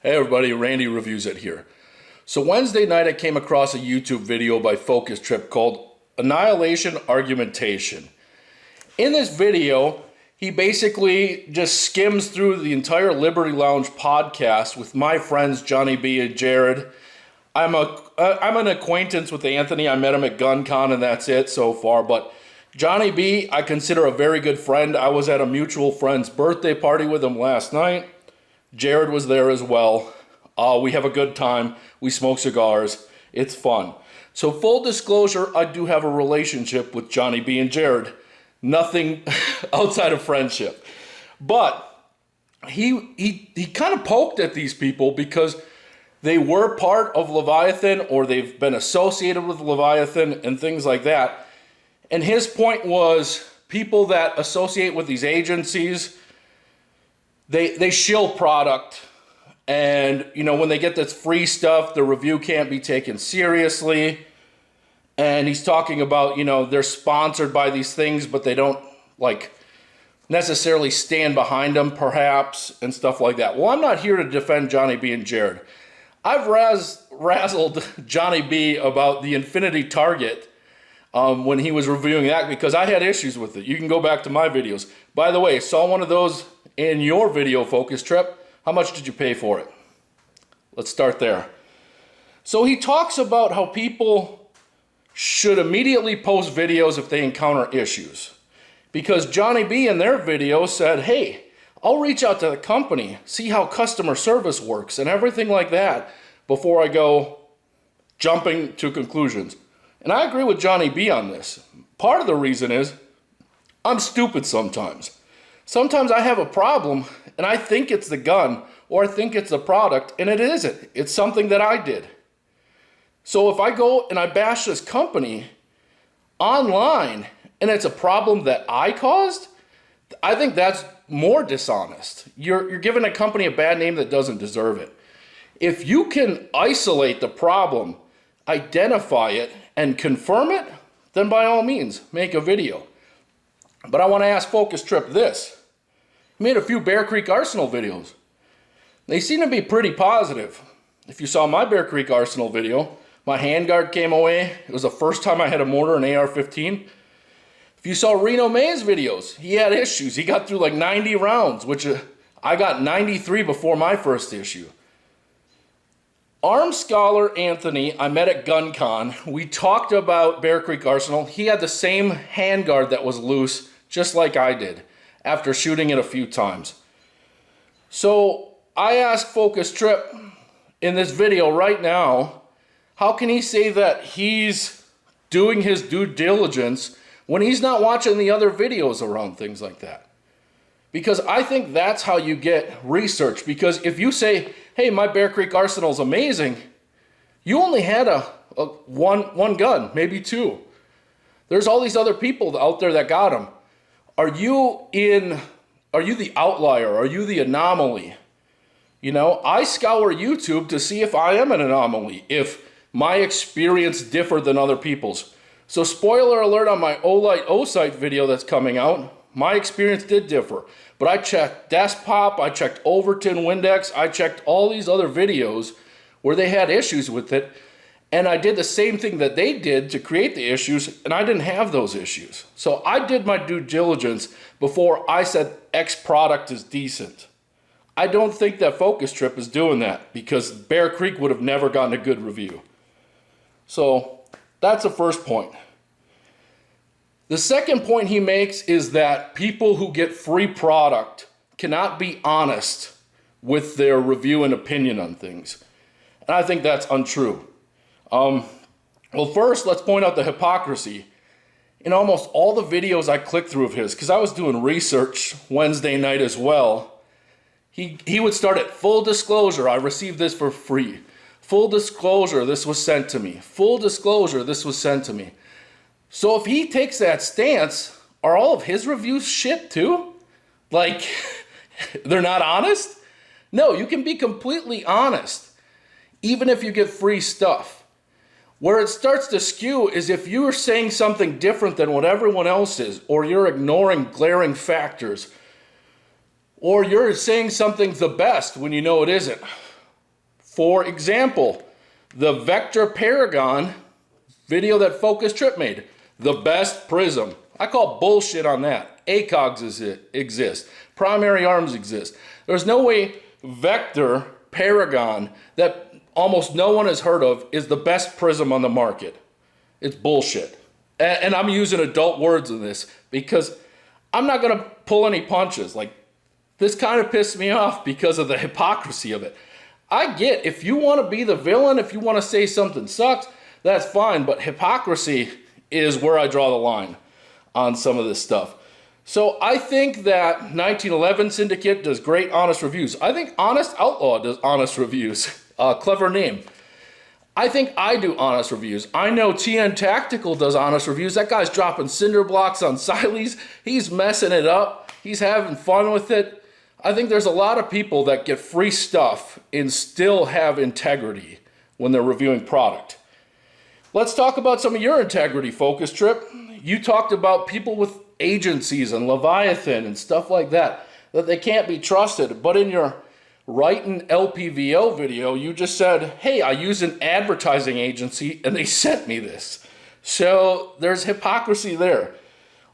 Hey everybody, Randy Reviews It here. So Wednesday night I came across a YouTube video by Focus Trip called Annihilation, Argumentation. In this video, he basically just skims through the entire Liberty Lounge podcast with my friends Johnny B and Jared. I'm an acquaintance with Anthony. I met him at GunCon and that's it so far. But Johnny B, I consider a very good friend. I was at a mutual friend's birthday party with him last night. Jared was there as well. We have a good time. We smoke cigars. It's fun. So full disclosure, I do have a relationship with Johnny B and Jared. Nothing outside of friendship. But he kind of poked at these people because they were part of Leviathan or they've been associated with Leviathan and things like that. And his point was people that associate with these agencies, they shill product, and when they get this free stuff, the review can't be taken seriously. And he's talking about they're sponsored by these things, but they don't necessarily stand behind them, perhaps, and stuff like that. Well, I'm not here to defend Johnny B and Jared. I've razzled Johnny B about the Infinity Target when he was reviewing that because I had issues with it. You can go back to my videos. By the way, saw one of those in your video, Focus Trip. How much did you pay for it? Let's start there. So he talks about how people should immediately post videos if they encounter issues. Because Johnny B in their video said, hey, I'll reach out to the company, see how customer service works and everything like that before I go jumping to conclusions. And I agree with Johnny B on this. Part of the reason is I'm stupid sometimes. Sometimes I have a problem and I think it's the gun or I think it's the product, and it isn't. It's something that I did. So if I go and I bash this company online and it's a problem that I caused, I think that's more dishonest. You're giving a company a bad name that doesn't deserve it. If you can isolate the problem, identify it, and confirm it, then by all means, make a video. But I want to ask Focus Trip this. He made a few Bear Creek Arsenal videos. They seem to be pretty positive. If you saw my Bear Creek Arsenal video, my handguard came away. It was the first time I had a mortar, an AR-15. If you saw Reno May's videos, he had issues. He got through 90 rounds, which I got 93 before my first issue. Arms Scholar Anthony, I met at GunCon. We talked about Bear Creek Arsenal. He had the same handguard that was loose, just like I did, after shooting it a few times. So I asked Focus Trip in this video right now, how can he say that he's doing his due diligence when he's not watching the other videos around things like that? Because I think that's how you get research. Because if you say, hey, my Bear Creek Arsenal's amazing, you only had one gun, maybe two. There's all these other people out there that got them. Are you the outlier? Are you the anomaly? I scour YouTube to see if I am an anomaly, if my experience differed than other people's. So spoiler alert on my Olight O-Site video that's coming out, my experience did differ. But I checked Despop, I checked Overton Windex, I checked all these other videos where they had issues with it. And I did the same thing that they did to create the issues, and I didn't have those issues. So I did my due diligence before I said X product is decent. I don't think that Focus Trip is doing that because Bear Creek would have never gotten a good review. So that's the first point. The second point he makes is that people who get free product cannot be honest with their review and opinion on things. And I think that's untrue. Well, first, let's point out the hypocrisy. In almost all the videos I clicked through of his, because I was doing research Wednesday night as well, he would start at full disclosure, I received this for free. Full disclosure, this was sent to me. Full disclosure, this was sent to me. So if he takes that stance, are all of his reviews shit too? They're not honest? No, you can be completely honest, even if you get free stuff. Where it starts to skew is if you are saying something different than what everyone else is, or you're ignoring glaring factors, or you're saying something's the best when you know it isn't. For example, the Vector Paragon video that Focus Trip made, the best prism. I call bullshit on that. ACOGs exist. Primary arms exist. There's no way Vector Paragon, that almost no one has heard of, is the best prism on the market. It's bullshit. And I'm using adult words in this because I'm not going to pull any punches. Like, this kind of pissed me off because of the hypocrisy of it. I get, if you want to be the villain, if you want to say something sucks, that's fine. But hypocrisy is where I draw the line on some of this stuff. So I think that 1911 Syndicate does great honest reviews. I think Honest Outlaw does honest reviews. Clever name. I think I do honest reviews. I know TN Tactical does honest reviews. That guy's dropping cinder blocks on Sileys. He's messing it up. He's having fun with it. I think there's a lot of people that get free stuff and still have integrity when they're reviewing product. Let's talk about some of your integrity, Focus Trip. You talked about people with agencies and Leviathan and stuff like that they can't be trusted. But in your Writing LPVO video, you just said, hey, I use an advertising agency and they sent me this. So there's hypocrisy there.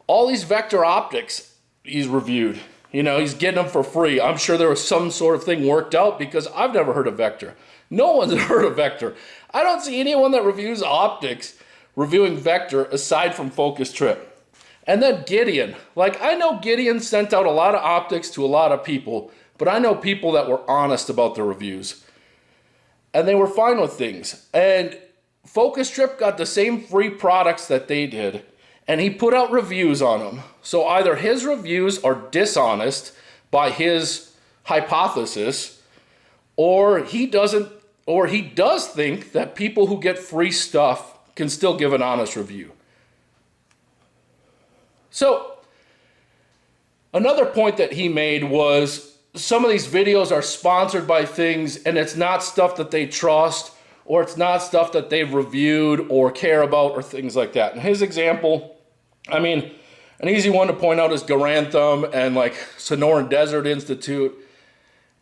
All these Vector optics he's reviewed, you know, he's getting them for free. I'm sure there was some sort of thing worked out because I've never heard of Vector. No one's heard of Vector. I don't see anyone that reviews optics reviewing Vector aside from Focus Trip. And then Gideon. Like, I know Gideon sent out a lot of optics to a lot of people, but I know people that were honest about their reviews. And they were fine with things. And Focus Trip got the same free products that they did, and he put out reviews on them. So either his reviews are dishonest by his hypothesis, or he does think that people who get free stuff can still give an honest review. So another point that he made was some of these videos are sponsored by things and it's not stuff that they trust, or it's not stuff that they've reviewed or care about or things like that. And his example, I mean, an easy one to point out is Garantham and like Sonoran Desert Institute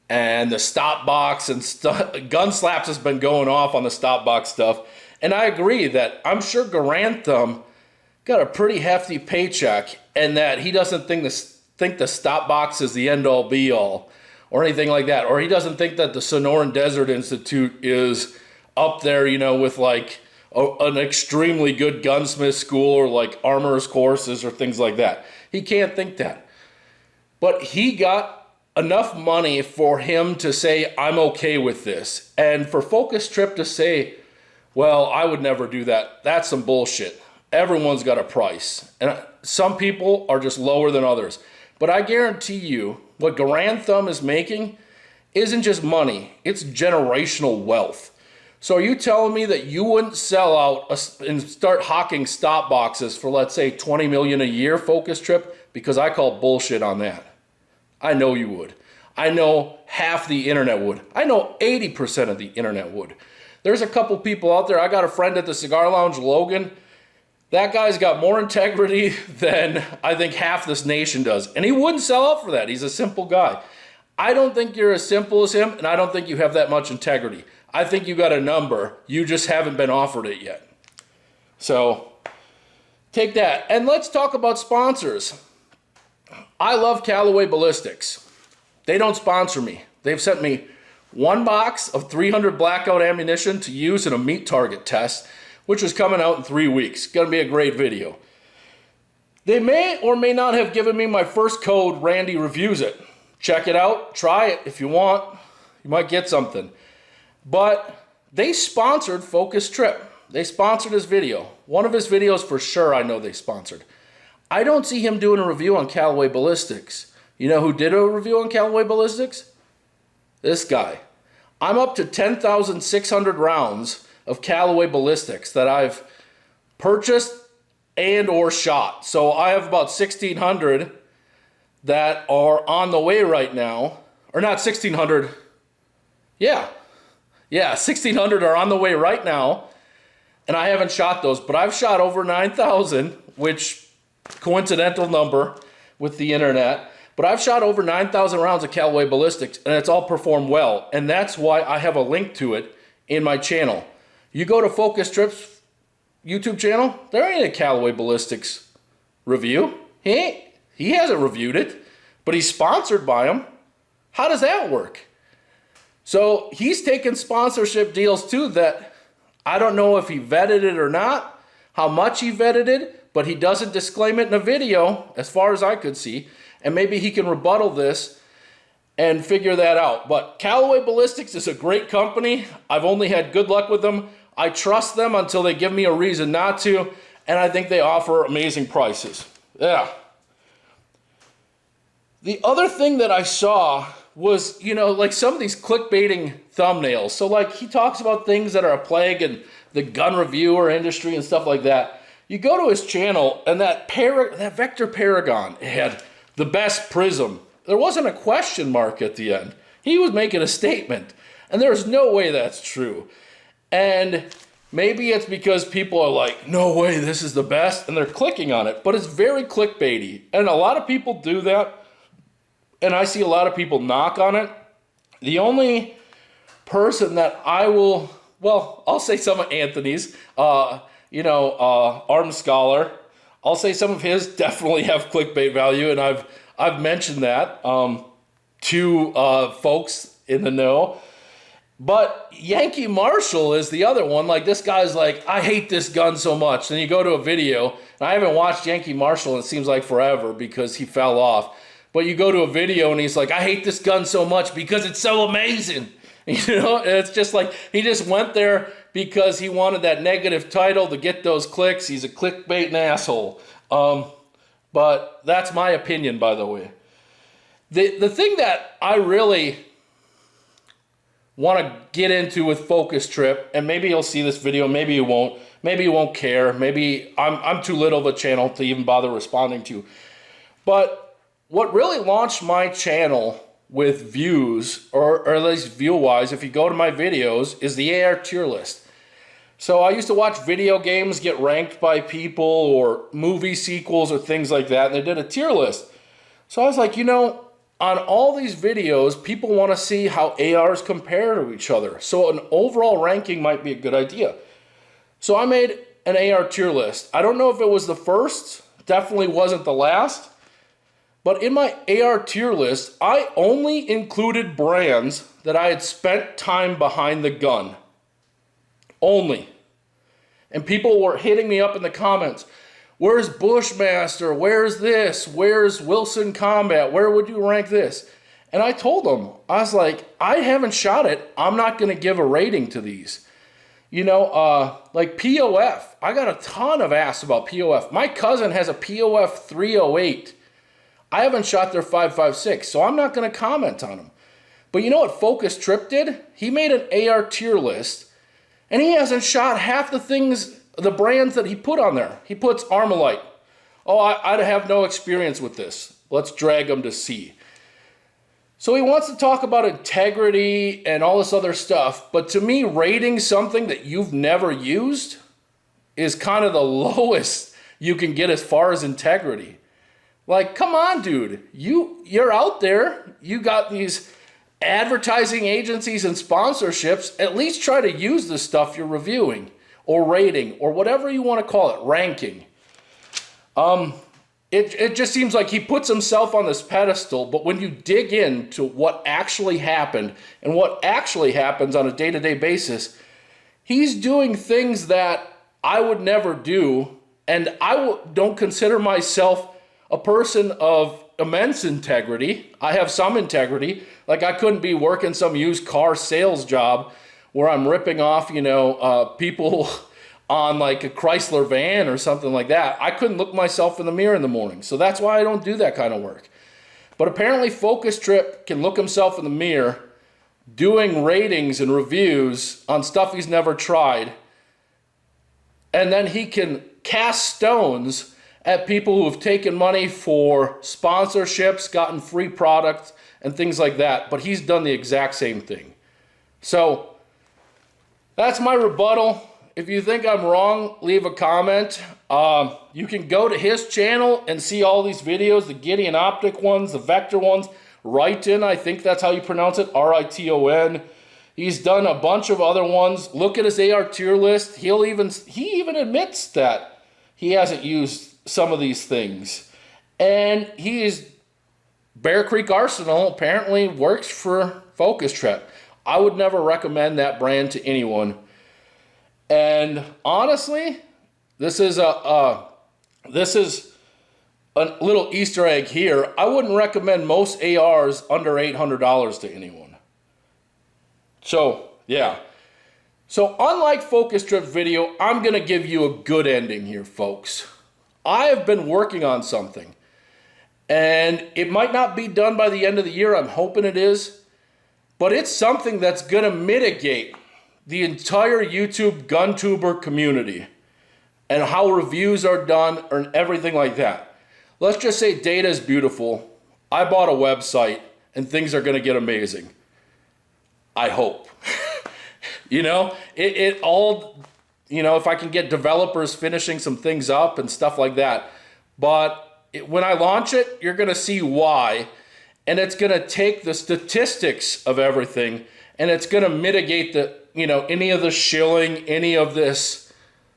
and the stop box and stuff. Gun Slaps has been going off on the stop box stuff. And I agree that I'm sure Garantham got a pretty hefty paycheck and that he doesn't think the stop box is the end all be all or anything like that. Or he doesn't think that the Sonoran Desert Institute is up there, you know, with like an extremely good gunsmith school or like armorer's courses or things like that. He can't think that. But he got enough money for him to say, I'm okay with this. And for Focus Trip to say, well, I would never do that. That's some bullshit. Everyone's got a price. And some people are just lower than others. But I guarantee you, what Garantham is making isn't just money. It's generational wealth. So are you telling me that you wouldn't sell out and start hawking stop boxes for, let's say, $20 million a year, Focus Trip? Because I call bullshit on that. I know you would. I know half the internet would. I know 80% of the internet would. There's a couple people out there. I got a friend at the Cigar Lounge, Logan. That guy's got more integrity than I think half this nation does. And he wouldn't sell out for that. He's a simple guy. I don't think you're as simple as him, and I don't think you have that much integrity. I think you got a number. You just haven't been offered it yet. So take that. And let's talk about sponsors. I love Callaway Ballistics. They don't sponsor me. They've sent me one box of 300 blackout ammunition to use in a meat target test, which is coming out in 3 weeks. It's going to be a great video. They may or may not have given me my first code, Randy Reviews It. Check it out. Try it if you want. You might get something. But they sponsored Focus Trip. They sponsored his video. One of his videos for sure I know they sponsored. I don't see him doing a review on Callaway Ballistics. You know who did a review on Callaway Ballistics? This guy. I'm up to 10,600 rounds of Callaway Ballistics that I've purchased and or shot. So I have about 1,600 that are on the way right now. Or not 1,600. Yeah, 1,600 are on the way right now. And I haven't shot those, but I've shot over 9,000, which coincidental number with the internet. But I've shot over 9,000 rounds of Callaway ballistics, and it's all performed well. And that's why I have a link to it in my channel. You go to Focus Trip's YouTube channel, there ain't a Callaway ballistics review. He hasn't reviewed it, but he's sponsored by them. How does that work? So he's taking sponsorship deals too that I don't know if he vetted it or not, how much he vetted it, but he doesn't disclaim it in a video as far as I could see. And maybe he can rebuttal this and figure that out. But Callaway Ballistics is a great company. I've only had good luck with them. I trust them until they give me a reason not to. And I think they offer amazing prices. Yeah. The other thing that I saw was, you know, like some of these clickbaiting thumbnails. So like he talks about things that are a plague in the gun reviewer industry and stuff like that. You go to his channel and that Vector Paragon, it had the best prism. There wasn't a question mark at the end. He was making a statement. And there's no way that's true. And maybe it's because people are like, no way, this is the best. And they're clicking on it. But it's very clickbaity. And a lot of people do that. And I see a lot of people knock on it. The only person that I will, well, I'll say some of Anthony's, Armed Scholar. I'll say some of his definitely have clickbait value, and I've mentioned that to folks in the know. But Yankee Marshall is the other one. Like this guy's like, I hate this gun so much. Then you go to a video, and I haven't watched Yankee Marshall, and it seems like forever because he fell off. But you go to a video and he's like, I hate this gun so much because it's so amazing. You know, and it's just like he just went there because he wanted that negative title to get those clicks. He's a clickbaiting asshole. But that's my opinion, by the way. The thing that I really want to get into with Focus Trip, and maybe you'll see this video, maybe you won't. Maybe you won't care. Maybe I'm too little of a channel to even bother responding to. But what really launched my channel with views, or at least view-wise, if you go to my videos, is the AR tier list. So I used to watch video games get ranked by people or movie sequels or things like that, and they did a tier list. So I was like, you know, on all these videos, people want to see how ARs compare to each other. So an overall ranking might be a good idea. So I made an AR tier list. I don't know if it was the first, definitely wasn't the last. But in my AR tier list, I only included brands that I had spent time behind the gun. Only. And people were hitting me up in the comments. Where's Bushmaster? Where's this? Where's Wilson Combat? Where would you rank this? And I told them, I was like, I haven't shot it. I'm not going to give a rating to these. You know, like POF. I got a ton of ass about POF. My cousin has a POF 308. I haven't shot their 5.56, so I'm not going to comment on them. But you know what Focus Trip did? He made an AR tier list, and he hasn't shot half the things, the brands that he put on there. He puts Armalite. Oh, I have no experience with this. Let's drag him to C. So he wants to talk about integrity and all this other stuff, but to me, rating something that you've never used is kind of the lowest you can get as far as integrity. Like, come on, dude. You're out there. You got these advertising agencies and sponsorships. At least try to use the stuff you're reviewing or rating or whatever you want to call it, ranking. It just seems like he puts himself on this pedestal, but when you dig into what actually happened and what actually happens on a day-to-day basis, he's doing things that I would never do, and I don't consider myself a person of immense integrity. I have some integrity. Like I couldn't be working some used car sales job where I'm ripping off, people on like a Chrysler van or something like that. I couldn't look myself in the mirror in the morning. So that's why I don't do that kind of work. But apparently Focus Trip can look himself in the mirror doing ratings and reviews on stuff he's never tried. And then he can cast stones at people who have taken money for sponsorships, gotten free products, and things like that. But he's done the exact same thing. So that's my rebuttal. if you think I'm wrong, leave a comment. You can go to his channel and see all these videos, the Gideon Optic ones, the Vector ones. Riton, I think that's how you pronounce it, R-I-T-O-N. He's done a bunch of other ones. Look at his AR tier list. He even admits that he hasn't used some of these things. And Bear Creek Arsenal apparently works for Focus Trip. I would never recommend that brand to anyone. And honestly, this is a little Easter egg here. I wouldn't recommend most ARs under $800 to anyone. So, yeah. So, unlike Focus Trip's video, I'm going to give you a good ending here, folks. I have been working on something. And it might not be done by the end of the year. I'm hoping it is. But it's something that's going to mitigate the entire YouTube gun-tuber community and how reviews are done and everything like that. Let's just say data is beautiful. I bought a website and things are going to get amazing. I hope. It all, if I can get developers finishing some things up and stuff like that. But when I launch it, you're going to see why. And it's going to take the statistics of everything and it's going to mitigate any of the shilling, any of this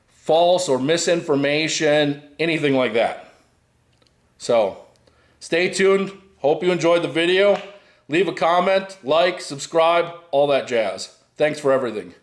false or misinformation, anything like that. So stay tuned. Hope you enjoyed the video. Leave a comment, like, subscribe, all that jazz. Thanks for everything.